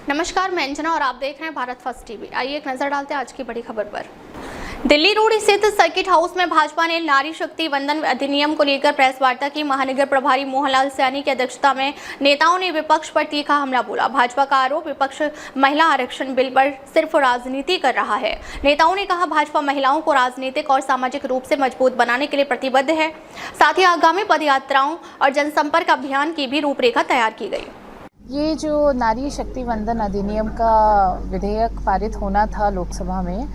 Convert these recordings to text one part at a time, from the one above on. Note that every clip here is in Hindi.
नमस्कार, मैं अंजना और आप देख रहे हैं भारत फर्स्ट टीवी। आइए एक नजर डालते हैं आज की बड़ी खबर पर। दिल्ली रोड स्थित सर्किट हाउस में भाजपा ने नारी शक्ति वंदन अधिनियम को लेकर प्रेस वार्ता की। महानगर प्रभारी मोहनलाल सैनी की अध्यक्षता में नेताओं ने विपक्ष पर तीखा हमला बोला। भाजपा का आरोप, विपक्ष महिला आरक्षण बिल पर सिर्फ राजनीति कर रहा है। नेताओं ने कहा, भाजपा महिलाओं को राजनीतिक और सामाजिक रूप से मजबूत बनाने के लिए प्रतिबद्ध है। साथ ही आगामी पदयात्राओं और जनसंपर्क अभियान की भी रूपरेखा तैयार की गई। ये जो नारी शक्ति वंदन अधिनियम का विधेयक पारित होना था लोकसभा में,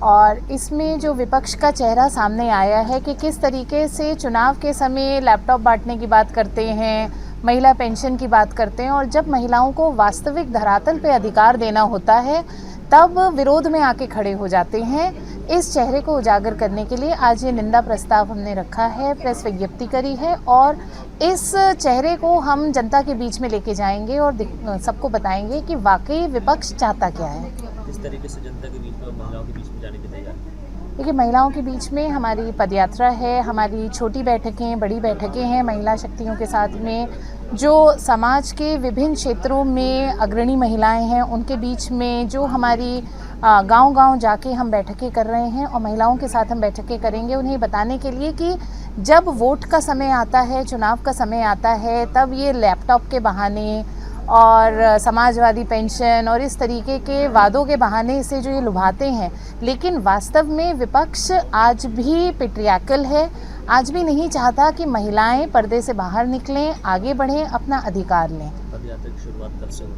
और इसमें जो विपक्ष का चेहरा सामने आया है कि किस तरीके से चुनाव के समय लैपटॉप बांटने की बात करते हैं, महिला पेंशन की बात करते हैं, और जब महिलाओं को वास्तविक धरातल पे अधिकार देना होता है तब विरोध में आके खड़े हो जाते हैं। इस चेहरे को उजागर करने के लिए आज ये निंदा प्रस्ताव हमने रखा है, प्रेस विज्ञप्ति करी है, और इस चेहरे को हम जनता के बीच में लेके जाएंगे और सबको बताएंगे कि वाकई विपक्ष चाहता क्या है। इस तरीके से जनता के बीच में, महिलाओं के बीच में जाने की तैयारी। देखिए, महिलाओं के बीच में हमारी पदयात्रा है, हमारी छोटी बैठकें, बड़ी बैठकें हैं महिला शक्तियों के साथ में। जो समाज के विभिन्न क्षेत्रों में अग्रणी महिलाएं हैं उनके बीच में जो हमारी गांव-गांव जाके हम बैठकें कर रहे हैं, और महिलाओं के साथ हम बैठकें करेंगे उन्हें बताने के लिए कि जब वोट का समय आता है, चुनाव का समय आता है, तब ये लैपटॉप के बहाने और समाजवादी पेंशन और इस तरीके के वादों के बहाने से जो ये लुभाते हैं, लेकिन वास्तव में विपक्ष आज भी पेट्रियार्कल है, आज भी नहीं चाहता कि महिलाएं पर्दे से बाहर निकलें, आगे बढ़ें, अपना अधिकार लें। पदयात्रा की शुरुआत कब से हुई?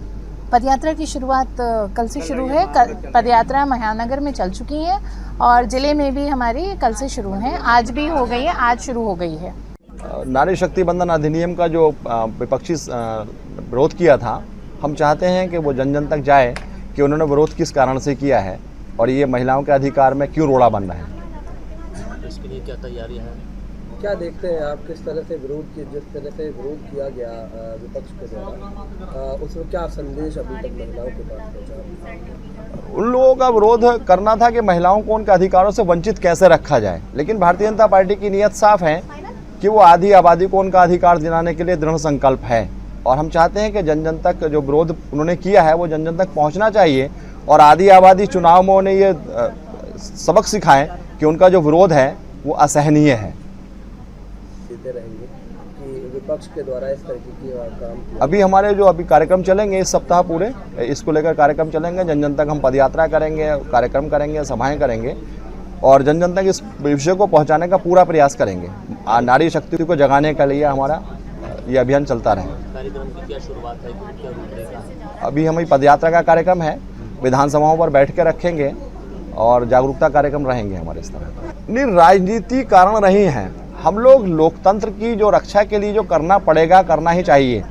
पदयात्रा की शुरुआत कल से शुरू है। पदयात्रा महानगर में चल चुकी है और ज़िले में भी हमारी कल से शुरू है, आज भी हो गई है, आज शुरू हो गई है। नारी शक्ति वंदन अधिनियम का जो विपक्षी विरोध किया था, हम चाहते हैं कि वो जन जन तक जाए कि उन्होंने विरोध किस कारण से किया है और ये महिलाओं के अधिकार में क्यों रोड़ा बन रहा है। इसके लिए क्या तैयारी है? क्या देखते हैं आप, किस तरह से जिस तरह से विरोध किया गया विपक्ष के द्वारा, उसमें क्या संदेश अभी तक महिलाओं के पास पहुंचा? उन लोगों का विरोध करना था कि महिलाओं को उनके अधिकारों से वंचित कैसे रखा जाए, लेकिन भारतीय जनता पार्टी की नीयत साफ है कि वो आधी आबादी को उनका अधिकार दिलाने के लिए दृढ़ संकल्प है, और हम चाहते हैं कि जन जन तक जो विरोध उन्होंने किया है वो जन जन तक पहुंचना चाहिए, और आधी आबादी चुनाव में उन्हें ये सबक सिखाएं कि उनका जो विरोध है वो असहनीय है। रहेंगे कि विपक्ष के द्वारा इस तरीके की काम अभी हमारे जो कार्यक्रम चलेंगे इस सप्ताह पूरे, इसको लेकर कार्यक्रम चलेंगे, जन जन तक हम पदयात्रा करेंगे, कार्यक्रम करेंगे, सभाएं करेंगे, और जन जन तक इस विषय को पहुंचाने का पूरा प्रयास करेंगे। नारी शक्ति को जगाने के लिए हमारा ये अभियान चलता रहे। कार्यक्रम की क्या शुरुआत है, क्या रूपरेखा? अभी हमारी पदयात्रा का कार्यक्रम है, विधानसभाओं पर बैठ के रखेंगे और जागरूकता कार्यक्रम रहेंगे हमारे इस तरह। नहीं, राजनीति कारण नहीं है, हम लोग लोकतंत्र की जो रक्षा के लिए जो करना पड़ेगा करना ही चाहिए।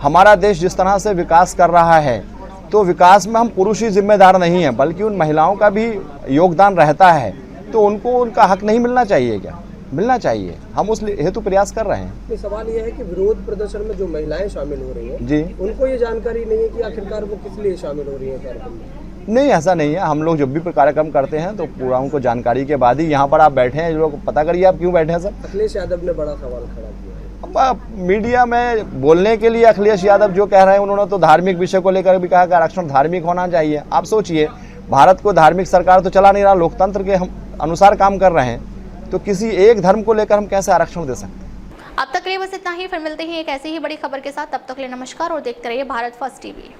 हमारा देश जिस तरह से विकास कर रहा है, तो विकास में हम पुरुष ही जिम्मेदार नहीं हैं, बल्कि उन महिलाओं का भी योगदान रहता है, तो उनको उनका हक नहीं मिलना चाहिए क्या? मिलना चाहिए। हम उस हेतु प्रयास कर रहे हैं। सवाल यह है कि विरोध प्रदर्शन में जो महिलाएं शामिल हो रही हैं जी, उनको ये जानकारी नहीं है कि आखिरकार वो किस लिए शामिल हो रही है कार्यक्रम में। नहीं, ऐसा नहीं है। हम लोग जब भी कार्यक्रम करते हैं तो पूरा उनको जानकारी के बाद ही यहाँ पर आप बैठे हैं, लोग पता करिए आप क्यों बैठे हैं सर। अखिलेश यादव ने बड़ा सवाल खड़ा किया है। अब मीडिया में बोलने के लिए अखिलेश यादव जो कह रहे हैं, उन्होंने तो धार्मिक विषय को लेकर भी कहा कि आरक्षण धार्मिक होना चाहिए। आप सोचिए, भारत को धार्मिक सरकार तो चला नहीं रहा, लोकतंत्र के हम अनुसार काम कर रहे हैं, तो किसी एक धर्म को लेकर हम कैसे आरक्षण दे सकते हैं? अब तक के लिए बस इतना ही, फिर मिलते हैं एक ऐसी ही बड़ी खबर के साथ। तब तक के लिए नमस्कार और देखते रहिए भारत फर्स्ट टीवी।